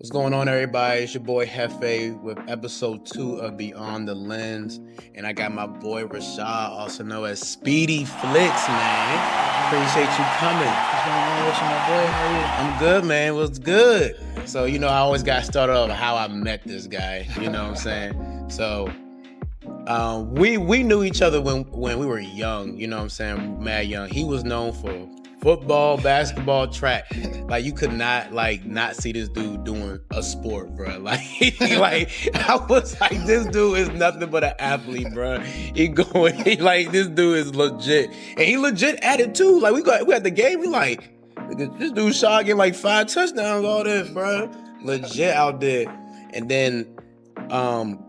What's going on, everybody? It's your boy Hefe with episode 2 of Beyond the Lens. And I got my boy Rashad, also known as SpeedyFlicks, man. Appreciate you coming. What's going on with you, my boy? How are you? I'm good, man. What's good? So, I always got to start off how I met this guy. You know what I'm saying? So, we knew each other when we were young. You know what I'm saying? Mad young. He was known for football, basketball, track. Like, you could not see this dude doing a sport, bro. Like I was like, this dude is nothing but an athlete, bro. This dude is legit, and he legit at it too. Like, we at the game, we like, this dude Shaw getting like 5 touchdowns, all this, bro. Legit out there, and then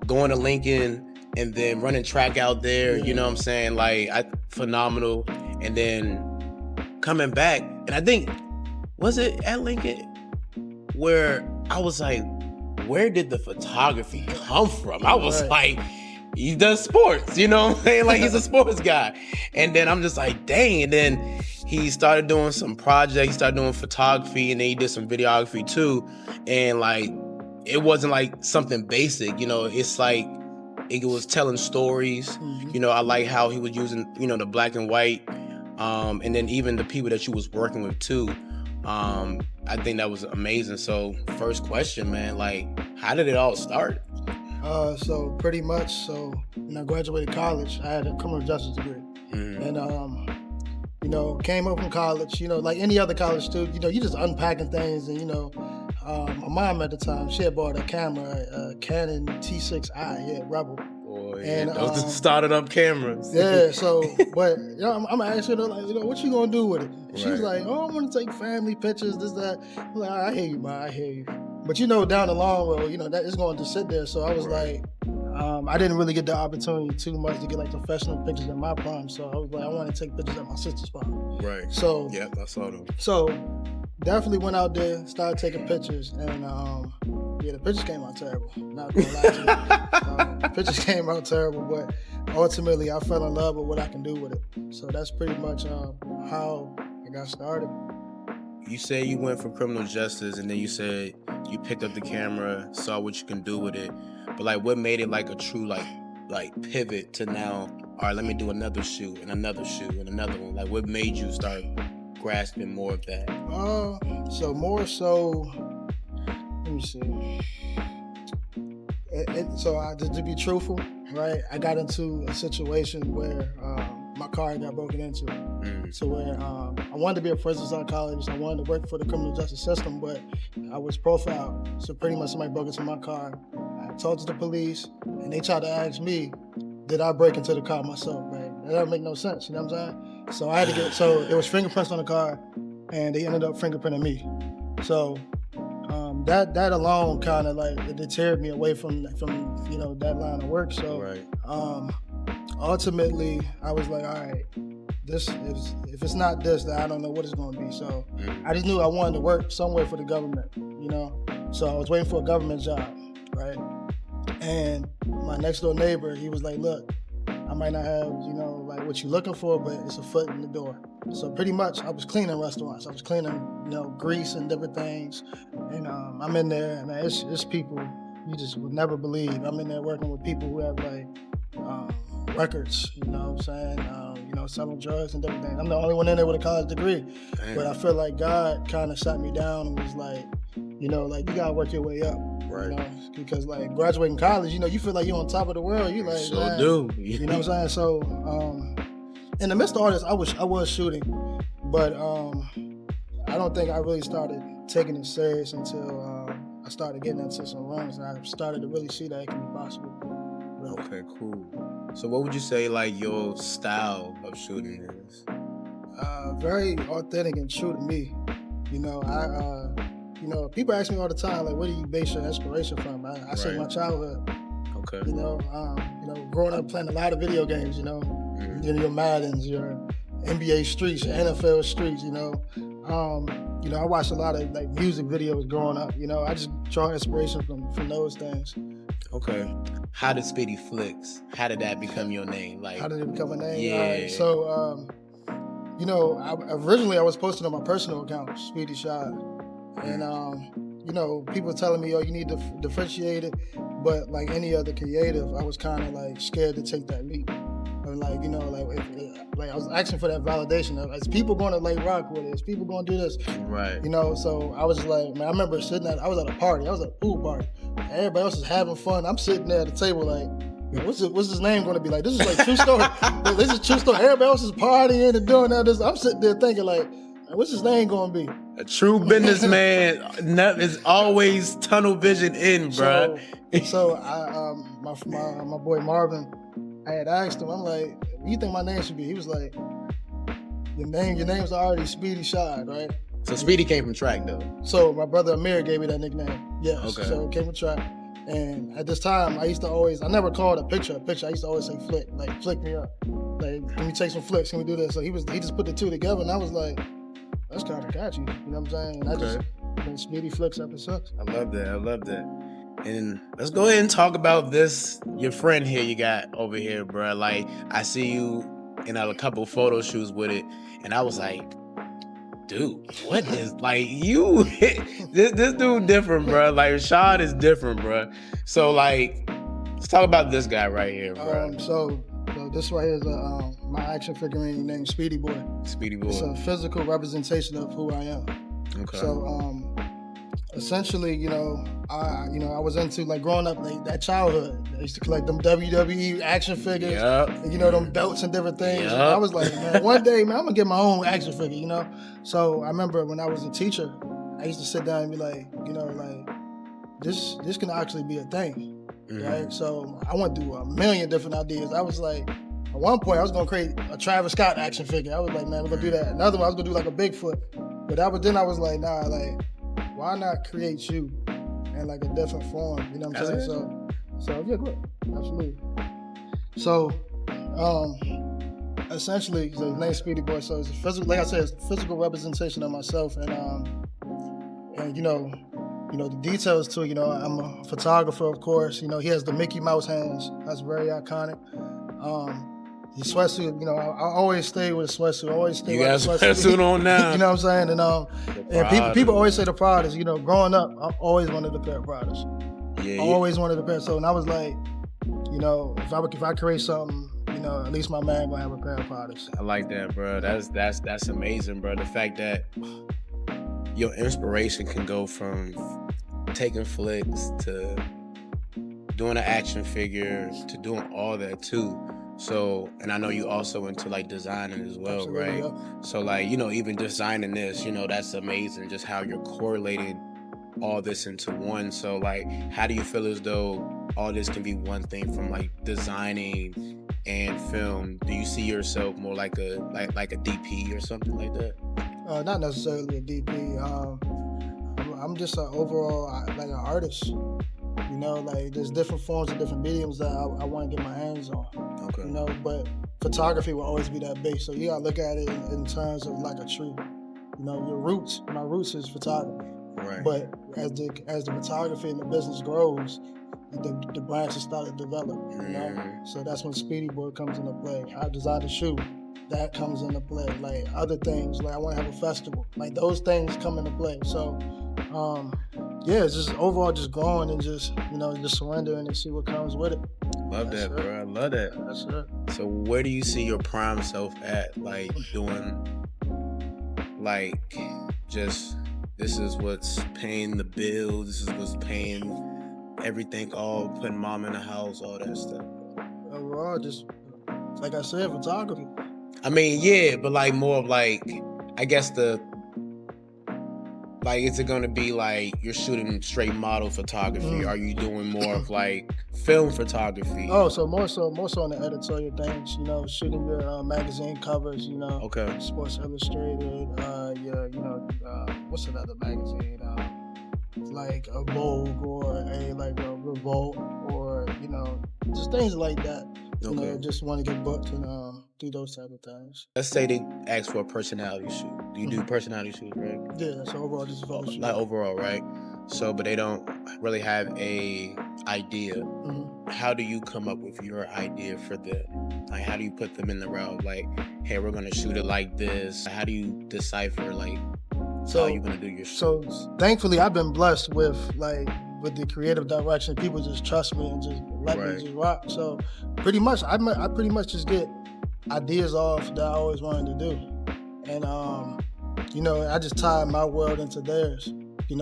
going to Lincoln. And then running track out there, you know what I'm saying? Like, phenomenal. And then coming back, and I think, was it at Lincoln where I was like, where did the photography come from? I was like, he does sports, you know what I'm saying? Like, he's a sports guy. And then I'm just like, dang. And then he started doing some projects, he started doing photography, and then he did some videography too. And like, it wasn't like something basic, it's like, it was telling stories. Mm-hmm. I like how he was using, the black and white, and then even the people that you was working with too. I think that was amazing. So first question, man, like, how did it all start? So pretty much, when I graduated college, I had a criminal justice degree. Mm-hmm. And, came up from college, like any other college student, you just unpacking things. And, my mom at the time, she had bought a camera, a Canon T6i, Rebel. Boy, and those started up cameras. Yeah, but I'm asking her, like, what you gonna do with it? And she's like, oh, I want to take family pictures, this, that. I'm like, I hear you, man, I hear you. But down the long road, that is going to sit there. So I was like, I didn't really get the opportunity too much to get like professional pictures at my prime. So I was like, I want to take pictures at my sister's prime. Right. So yeah, I saw them. So definitely went out there, started taking pictures, and the pictures came out terrible. Not gonna lie to you. Pictures came out terrible, but ultimately I fell in love with what I can do with it. So that's pretty much how I got started. You say you went for criminal justice, and then you said you picked up the camera, saw what you can do with it. But like, what made it like a true like pivot to now? All right, let me do another shoot and another shoot and another one. Like, what made you start grasping more of that? Let me see. To be truthful, right? I got into a situation where my car got broken into. So where I wanted to be a forensic psychologist, I wanted to work for the criminal justice system, but I was profiled. So pretty much somebody broke into my car. I talked to the police, and they tried to ask me, did I break into the car myself, man? That doesn't make no sense, you know what I'm saying? So I had to there was fingerprints on the car, and they ended up fingerprinting me. So that alone kind of like, it deterred me away from that line of work. So ultimately I was like, all right, if it's not this, then I don't know what it's going to be. So I just knew I wanted to work somewhere for the government, So I was waiting for a government job, right? And my next door neighbor, he was like, look, I might not have, like what you're looking for, but it's a foot in the door. So pretty much I was cleaning restaurants. I was cleaning, grease and different things. And I'm in there, and it's people you just would never believe. I'm in there working with people who have like records, selling drugs and everything. I'm the only one in there with a college degree. Damn. But I feel like God kind of sat me down and was like, you gotta work your way up. Right. Because like graduating college, you feel like you're on top of the world. You like, sure do. You know what I'm saying? So in the midst of all this, I was shooting, but I don't think I really started taking it serious until I started getting into some runs, and I started to really see that it can be possible. Really. Okay, cool. So what would you say like your style of shooting is? Very authentic and true to me. People ask me all the time, like, where do you base your inspiration from? I say my childhood. Okay. Growing up playing a lot of video games, your Maddens, your NBA streets, your NFL streets, I watched a lot of like music videos growing up, I just draw inspiration from those things. Okay. How did SpeedyFlicks, how did that become your name? Like, how did it become a name? Yeah. Right. So, originally I was posting on my personal account, Speedy Shot. And people telling me, oh, you need to differentiate it. But like any other creative, I was kind of like scared to take that leap. And like, like I was asking for that validation of, is people going to like rock with it? Is people going to do this? Right. So I was just like, man, I remember I was at a party. I was at a pool party. Everybody else is having fun. I'm sitting there at the table like, what's his name going to be? Like, this is like true story. This is true story. Everybody else is partying and doing that. I'm sitting there thinking like, what's his name going to be? A true businessman is always tunnel vision in, bro. So I, my boy Marvin, I had asked him, I'm like, what do you think my name should be? He was like, your name's already Speedy Shad, right? So Speedy came from track though. So my brother Amir gave me that nickname. Yes. Okay. So it came from track. And at this time, I never called a picture. I used to always say flick, like flick me up. Like, can we take some flicks? Can we do this? So he just put the two together, and I was like, that's kind of catchy. You know what I'm saying? And I just been SpeedyFlicks ever since. I love that. And let's go ahead and talk about your friend here you got over here, bro. Like, I see you in a couple photo shoots with it, and I was like, dude, what is like you? this dude different, bro. Like Rashad is different, bro. So like, let's talk about this guy right here, bro. So this right here is my action figurine named Speedy Boy. Speedy Boy. It's a physical representation of who I am. Okay. So essentially, I was into like growing up, like that childhood. I used to collect them WWE action figures, and, them belts and different things. Yep. And I was like, man, one day, man, I'm gonna get my own action figure, So I remember when I was a teacher, I used to sit down and be like, this can actually be a thing, right? So I went through a million different ideas. I was like, at one point, I was gonna create a Travis Scott action figure. I was like, man, we're gonna do that. Another one, I was gonna do like a Bigfoot. But then I was like, nah, like, why not create you in like a different form? You know what I'm saying? So yeah, good. Absolutely. So essentially, so his name's Speedy Boy. So it's a physical, like I said, it's a physical representation of myself, and the details too. I'm a photographer, of course. He has the Mickey Mouse hands. That's very iconic. His sweatsuit, I always stay with a sweatsuit. I always stay with a sweatsuit. You got a sweatsuit on now. You know what I'm saying? And people always say the Pradas. Growing up, I always wanted a pair of Pradas. Yeah. Always wanted a pair. So, and I was like, if I create something, at least my man gonna have a pair of Pradas. I like that, bro. That's amazing, bro. The fact that your inspiration can go from taking flicks to doing an action figure to doing all that too. So, and I know you also into like designing as well, Absolutely, right? yeah. So like, even designing this, that's amazing, just how you're correlating all this into one. So like, how do you feel as though all this can be one thing from like designing and film? Do you see yourself more like a DP or something like that? Not necessarily a DP. I'm just an overall, like an artist. Like there's different forms and different mediums that I want to get my hands on. Okay. But photography will always be that base. So you gotta look at it in terms of like a tree. Your roots. My roots is photography. Right. But as the photography and the business grows, the branches start to develop. So that's when Speedy Boy comes into play. I designed a shoe. That comes into play. Like other things, like I want to have a festival. Like those things come into play. So. It's just overall just growing and just surrendering and see what comes with it. Love that, bro. I love that. That's it. So where do you see your prime self at? Like doing, like, just this is what's paying the bills. This is what's paying everything. All putting mom in the house, all that stuff. Overall, just like I said, photography. I mean, yeah, but like more of like, I guess like, is it gonna be like you're shooting straight model photography? Are you doing more of like film photography? Oh, so more so on the editorial things, shooting your magazine covers, Okay. Sports Illustrated, what's another magazine? Like a Vogue or a Revolt or, just things like that. Okay. Just want to get booked and do those type of things. Let's say they ask for a personality shoot. Do you do personality shoots, right? Yeah, so overall just a photo shoot. Like overall, right? So, but they don't really have a idea. How do you come up with your idea for them? Like, how do you put them in the route? Like, hey, we're gonna shoot it like this. How do you decipher like how you gonna do your so shoots. thankfully I've been blessed with the creative direction. People just trust me and just let me just rock. So pretty much I pretty much just get ideas off that I always wanted to do, and I just tie my world into theirs. You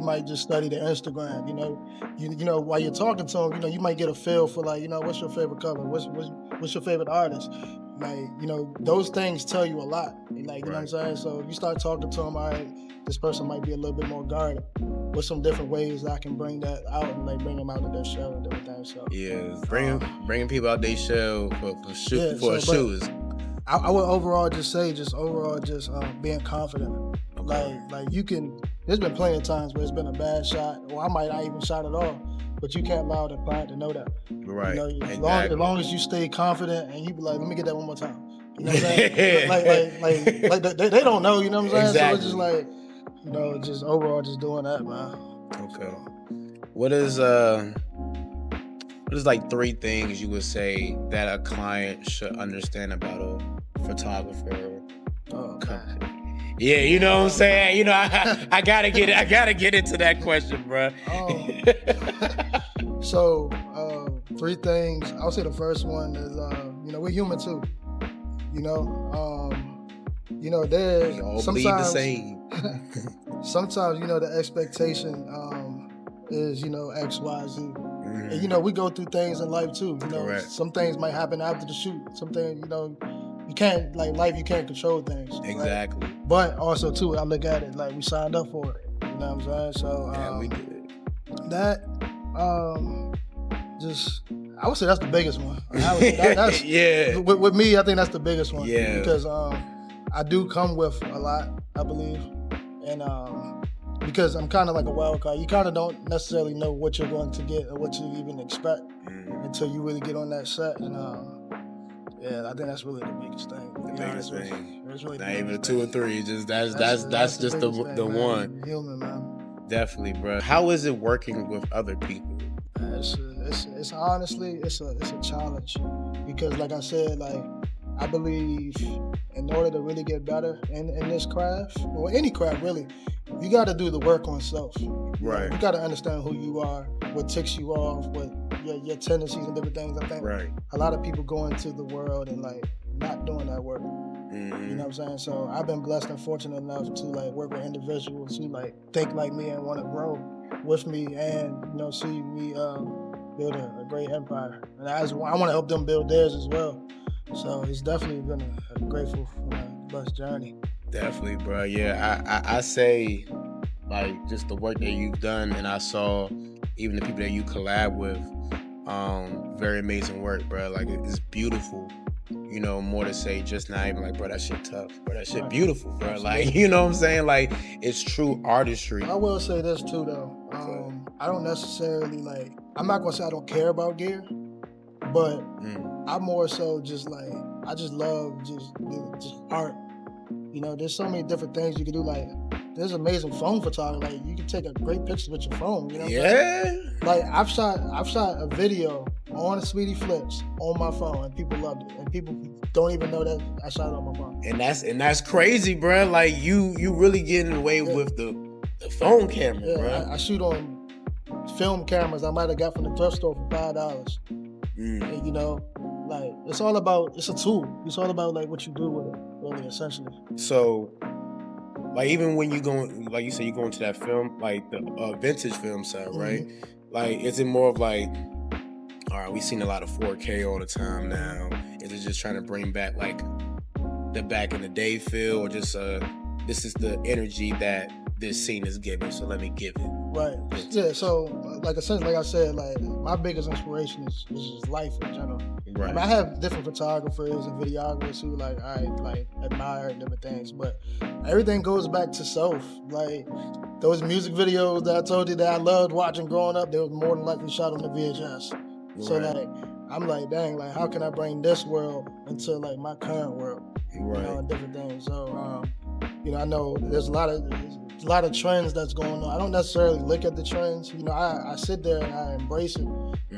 might just study the Instagram. While you're talking to them, you might get a feel for what's your favorite color, what's your favorite artist. Those things tell you a lot. You know what I'm saying? So you start talking to them, all right, this person might be a little bit more guarded. What's some different ways I can bring that out and bring them out of their shell and different things? So bringing people out their shell for shoes. I would overall just say, being confident. Okay. Like you can. There's been plenty of times where it's been a bad shot, or I might not even shot at all. But you can't allow the client to know that. Right. As long as you stay confident and you be like, let me get that one more time. You know what I'm saying? like they don't know. You know what I'm saying? Exactly. So it's just just overall just doing that, man. Okay. What is like 3 things you would say that a client should understand about a photographer? Oh, company? Yeah, you know what I'm saying? I gotta get into that question, bro. So 3 things. I would say the first one is we're human too. There's We all sometimes bleed the same. sometimes the expectation is X, Y, Z. Mm-hmm. And we go through things in life too. Correct. Some things might happen after the shoot. Some things, you can't, life, you can't control things. Exactly. Right? But also too, I look at it like we signed up for it. You know what I'm saying? So yeah, we did. That I would say that's the biggest one. That's yeah. With me, I think that's the biggest one. Yeah. Because I do come with a lot, I believe, and because I'm kind of like a wild card. You kind of don't necessarily know what you're going to get or what you even expect until you really get on that set. And I think that's really the biggest thing. The biggest thing. It's really not even a 2 or 3. Just that's just the one. Human, man. Definitely, bro. How is it working with other people? It's honestly it's a challenge because, like I said, I believe in order to really get better in this craft, or any craft really, you got to do the work on self. Right. You got to understand who you are, what ticks you off, what your tendencies and different things. I think a lot of people go into the world and not doing that work. Mm-hmm. You know what I'm saying? So I've been blessed and fortunate enough to work with individuals who think like me and want to grow with me and see me build a great empire. And I want to help them build theirs as well. So it's definitely been a grateful for my blessed journey. Definitely, bro. Yeah, I say just the work that you've done, and I saw even the people that you collab with, very amazing work, bro. It's beautiful. More to say, just not even bro, that shit tough, bro, that shit beautiful, bro. You know what I'm saying? It's true artistry. I will say this too, though. I don't necessarily I'm not gonna say I don't care about gear, but I'm more so just I just love just art. There's so many different things you can do. There's amazing phone photography. You can take a great picture with your phone. You know what I'm saying? I've shot a video on SpeedyFlicks on my phone, and people loved it. And people don't even know that I shot it on my phone. And that's crazy, bro. You really getting away with the phone camera, bro. I shoot on film cameras I might have got from the thrift store for $5. And it's all about, it's a tool. It's all about what you do with it, really, essentially. So even when you going, like you said, you going to that film, the vintage film side, right? Is it more of all right, we've seen a lot of 4K all the time now. Is it just trying to bring back the back in the day feel, or just this is the energy that this scene is giving, so let me give it? Right. Yeah. So essentially, like I said, my biggest inspiration is just life in general. Right. I have different photographers and videographers who I admire different things, but everything goes back to self. Those music videos that I told you that I loved watching growing up, they were more than likely shot on the VHS. Right. So I'm dang, how can I bring this world into my current world? Right. And different things. So I know there's a lot of trends that's going on. I don't necessarily look at the trends. I sit there and I embrace it,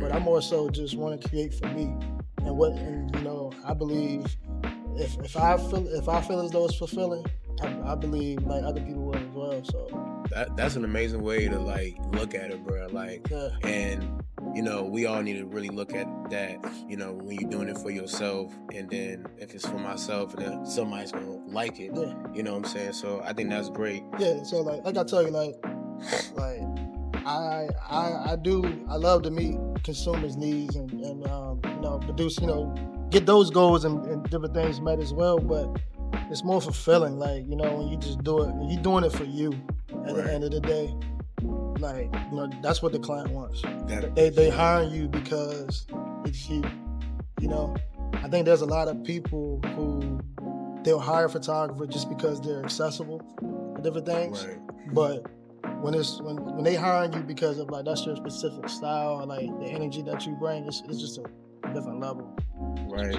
but I more so just want to create for me. And I believe if I feel as though it's fulfilling, I believe like other people would as well. So that's an amazing way to like look at it, bro. Like, yeah. and you know, we all need to really look at that. You know, when you're doing it for yourself, and then if it's for myself, and then somebody's gonna like it. Yeah. You know what I'm saying? So I think that's great. Yeah. So like I tell you, like I love to meet consumers' needs and you know, produce, you know, get those goals and different things met as well. But it's more fulfilling, like, you know, when you just do it, when you're doing it for you at the end of the day. Like, you know, that's what the client wants. They hire you because it's you. You know, I think there's a lot of people who they'll hire a photographer just because they're accessible to different things. Right. But when they hire you because of like that's your specific style or like the energy that you bring, it's just a different level. Right.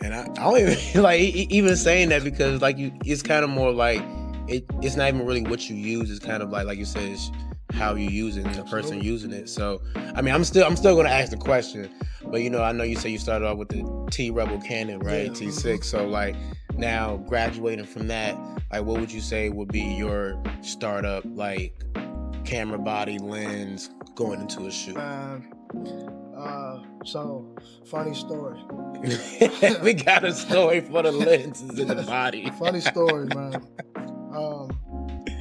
And I don't even like even saying that, because like it's kind of more like it's not even really what you use. It's kind of like you said, it's how you use it and the person using it. So I mean, I'm still going to ask the question, but you know, I know you say you started off with the T-Rebel Canon, right? Yeah. T6. So like now graduating from that, like what would you say would be your startup like camera, body, lens going into a shoot? So funny story. We got a story for the lenses and the body. Funny story, man.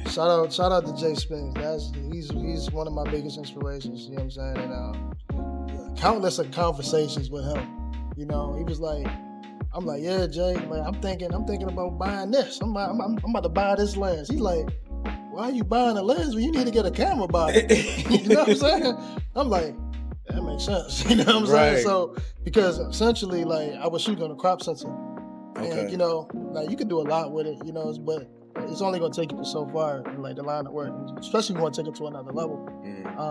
Shout out to Jay Spence. He's one of my biggest inspirations. You know what I'm saying? And countless of conversations with him. You know, he was like, I'm like, yeah, Jay. Like, I'm thinking about buying this. I'm about to buy this lens. He's like, why are you buying a lens when you need to get a camera body? You know what I'm saying? I'm like, that makes sense. You know what I'm saying? So because essentially, like, I was shooting on a crop sensor, and you know, like you can do a lot with it. You know, but it's only gonna take you so far in like the line of work, especially if you want to take it to another level.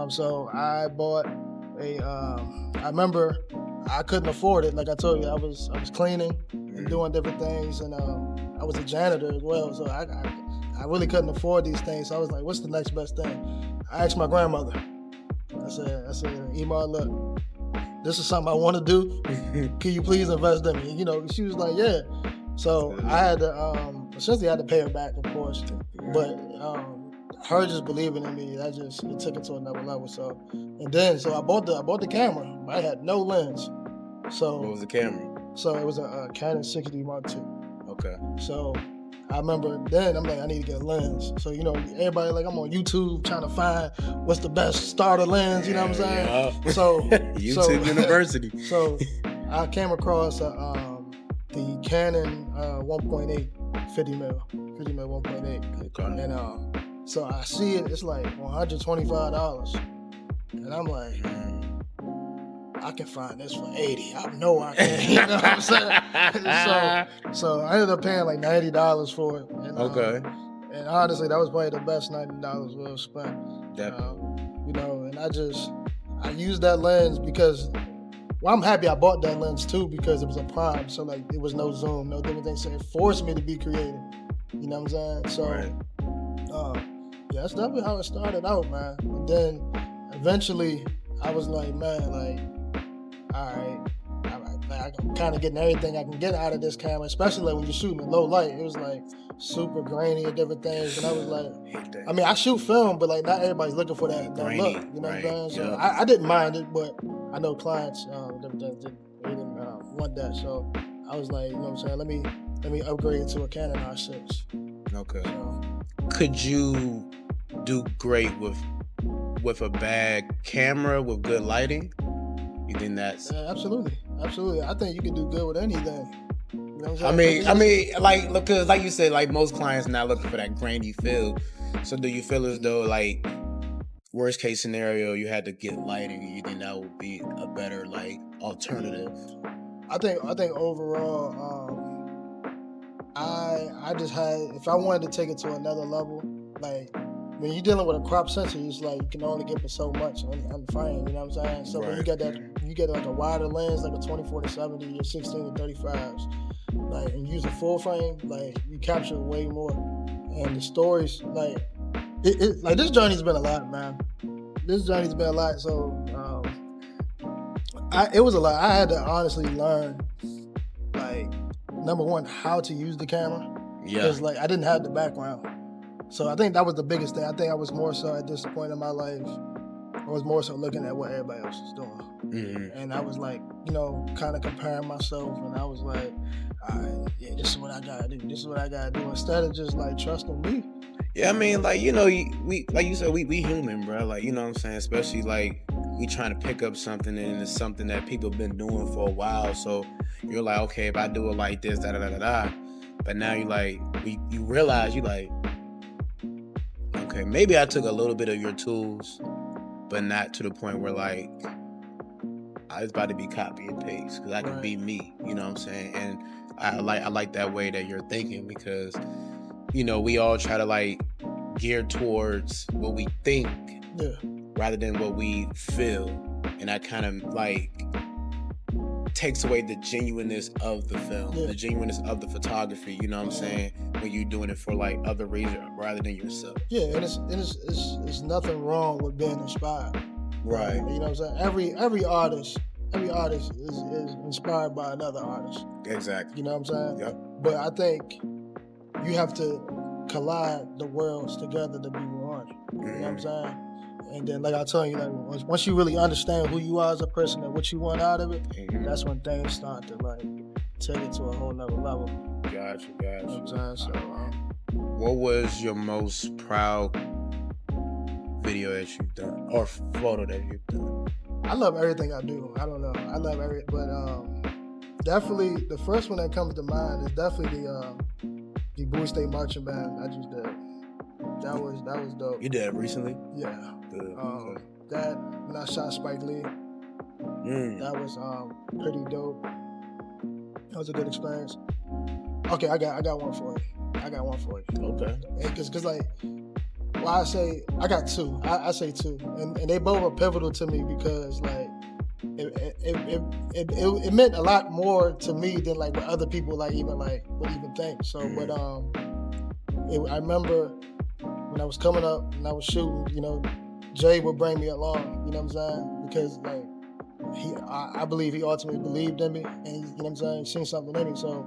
So I bought I remember I couldn't afford it. Like I told you, I was cleaning and doing different things, and I was a janitor as well. So I really couldn't afford these things. So I was like, what's the next best thing? I asked my grandmother. I said, Ema, look, this is something I want to do. Can you please invest in me? You know, she was like, yeah. So I had to, essentially I had to pay her back, of course. But her just believing in me, it took it to another level. So I bought the camera. I had no lens. So what was the camera? So it was a Canon 60 Mark II. Okay. So I remember then I'm like, I need to get a lens. So, you know, everybody like I'm on YouTube trying to find what's the best starter lens, you know what I'm saying? Yeah. So YouTube University. So I came across the Canon 1.8 50 mil 1.8. Okay. And so I see it's like $125. And I'm like, I can find this for $80. I know I can. You know what I'm saying? So I ended up paying like $90 for it. And, and honestly, that was probably the best $90 well spent. Definitely. You know, and I used that lens because, well, I'm happy I bought that lens too because it was a prime. So like, it was no zoom, no different things. So it forced me to be creative. You know what I'm saying? So, yeah, that's definitely how it started out, man. And then eventually, I was like, man, like, all right, I'm kind of getting everything I can get out of this camera, especially like when you're shooting in low light. It was like super grainy and different things, and I was like, I mean, I shoot film, but like not everybody's looking for that look. You know what I'm saying? So I didn't mind it, but I know clients, different things, they didn't want that. So I was like, you know what I'm saying? Let me upgrade to a Canon R6. Okay. So, could you do great with a bad camera with good lighting? You think that's? Yeah, absolutely. I think you can do good with anything. You know what I'm saying? I mean, like, because like you said, like most clients not looking for that grainy feel. So do you feel as though, like, worst case scenario, you had to get lighting, and you think that would be a better like alternative? I think overall, I just had, if I wanted to take it to another level, like, when you're dealing with a crop sensor, it's like you can only get for so much on the frame, you know what I'm saying? So when you get like a wider lens, like a 24-70 or 16-35s, like, and use a full frame, like you capture way more. And the stories, like, like this journey's been a lot, man. This journey's been a lot. So it was a lot. I had to honestly learn, like, number one, how to use the camera. because like I didn't have the background. So I think that was the biggest thing. I think I was more so at this point in my life, I was more so looking at what everybody else was doing. Mm-hmm. And I was like, you know, kind of comparing myself, and I was like, all right, yeah, this is what I gotta do. This is what I gotta do, instead of just like trusting me. Yeah, I mean, like, you know, we like you said, we human, bro. Like, you know what I'm saying? Especially like we trying to pick up something, and it's something that people been doing for a while. So you're like, okay, if I do it like this, da da da da da. But now you like, you realize you like, okay, maybe I took a little bit of your tools, but not to the point where like I was about to be copy and paste, because I could be me. You know what I'm saying? And I like that way that you're thinking, because you know, we all try to like gear towards what we think rather than what we feel. And that kind of like takes away the genuineness of the film, the genuineness of the photography, you know what I'm saying? When you're doing it for like other reasons rather than yourself. Yeah, and it's nothing wrong with being inspired. Right. You know what I'm saying? Every artist is inspired by another artist. Exactly. You know what I'm saying? Yep. But I think you have to collide the worlds together to be one. You know what I'm saying? And then, like I tell you, like once you really understand who you are as a person and what you want out of it, that's when things start to like take it to a whole nother level. Gotcha. You know what I'm saying? So, what was your most proud video that you've done, or photo that you've done? I love everything I do. I don't know. I love everything, but definitely the first one that comes to mind is definitely the Bowie State Marching Band I just did. That was dope. You did it recently? Yeah. Good. That when I shot Spike Lee, that was pretty dope. That was a good experience. Okay, I got one for you. Okay. Because like, well, I got two. I say two, and they both are pivotal to me, because like it meant a lot more to me than like what other people like even like would even think. So, but I remember when I was coming up and I was shooting, you know, Jay would bring me along. You know what I'm saying? Because like I believe he ultimately believed in me, and you know what I'm saying, seen something in me. So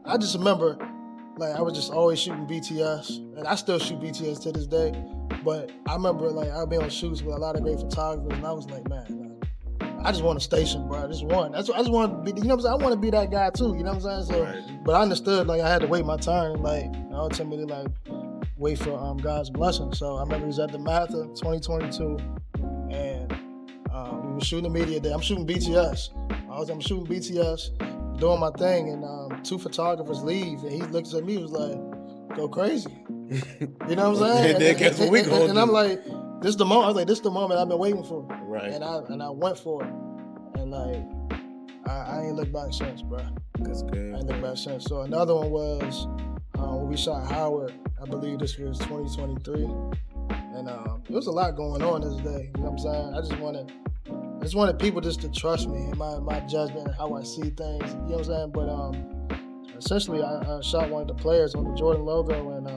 I just remember, like, I was just always shooting BTS, and I still shoot BTS to this day. But I remember, like, I'd be on shoots with a lot of great photographers, and I was like, man, I just want a station, bro. I just want to be, you know what I'm saying? I want to be that guy too, you know what I'm saying? So, but I understood, like, I had to wait my turn, like, ultimately, like, wait for God's blessing. So I remember it was at the Mather 2022, and we were shooting a media day. I'm shooting BTS. I'm shooting BTS, doing my thing, and two photographers leave, and he looks at me, he was like, go crazy. You know what I'm saying? And guess what we gonna do? And I'm like, this is the moment. I was like, this is the moment I've been waiting for. Right. And I went for it, and like, I ain't looked back since, bro. That's good. I ain't looked back since. So another one was when we shot Howard. I believe this was 2023, and it was a lot going on this day. You know what I'm saying? I just wanted people just to trust me and my judgment and how I see things. You know what I'm saying? But essentially, I shot one of the players on the Jordan logo, and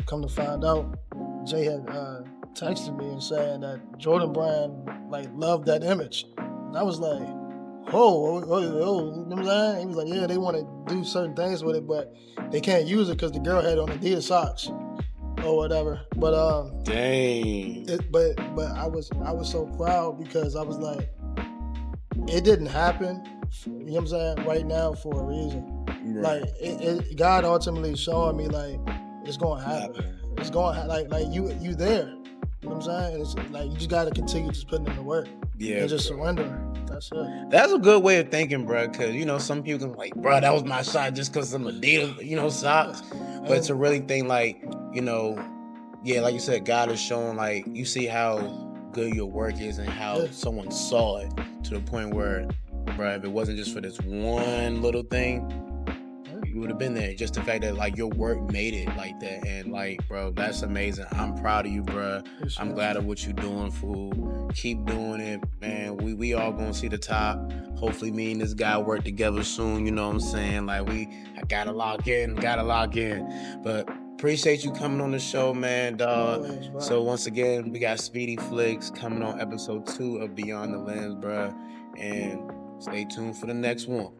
come to find out, Jay had texted me and saying that Jordan Brand like loved that image, and I was like, oh, you know what I'm saying? He was like, yeah, they want to do certain things with it, but they can't use it because the girl had on Adidas socks or whatever. But dang. But I was so proud, because I was like, it didn't happen. You know what I'm saying? Right now for a reason. Right. Like God ultimately showing me like it's gonna happen. It's going like you there. You know what I'm saying? It's like you just gotta continue just putting in the work. Yeah. And just surrender. That's it. That's a good way of thinking, bro. Because you know some people can like, bro, that was my shot just because some Adidas, you know, socks. But to really think like, you know, yeah, like you said, God is showing like you see how good your work is and how someone saw it to the point where, bro, if it wasn't just for this one little thing, you would have been there. Just the fact that like your work made it like that, and like, bro, that's amazing. I'm proud of you, bro. I'm glad of what you're doing, fool. Keep doing it, man. We all gonna see the top. Hopefully, me and this guy work together soon. You know what I'm saying? Like I gotta lock in. But appreciate you coming on the show, man, dog. So once again, we got SpeedyFlicks coming on episode 2 of Beyond the Lens, bro. And stay tuned for the next one.